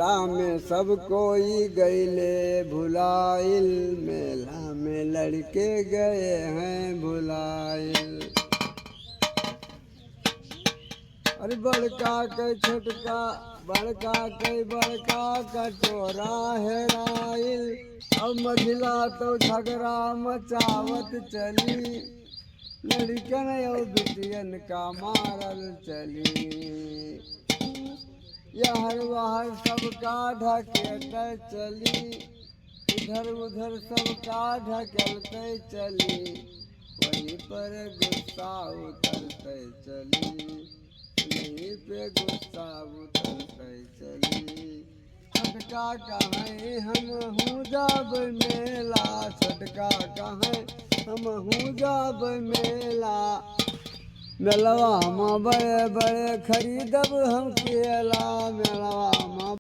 मेला में सब कोई गईले भुलाइल, मेला में लड़के गए हैं भुलाइल। अरे बड़का के छोटका, बड़का के बड़का कटोरा हेराइल, अब मझिला तो झगड़ा मचावत चली, लड़कन और बिटियन का मारल चली। यहर वहर सबका ढकेलते चली, इधर उधर सबका ढकेलते चली, वहीं पर गुस्सा उतरते चली, वहीं पे गुस्सा उतरते चली। छटका कहें हम हूँ जब मेला, छटका कहें हम हूँ जब मेला, मेलवा में बड़े बड़े खरीदब हम केला, मेलवा में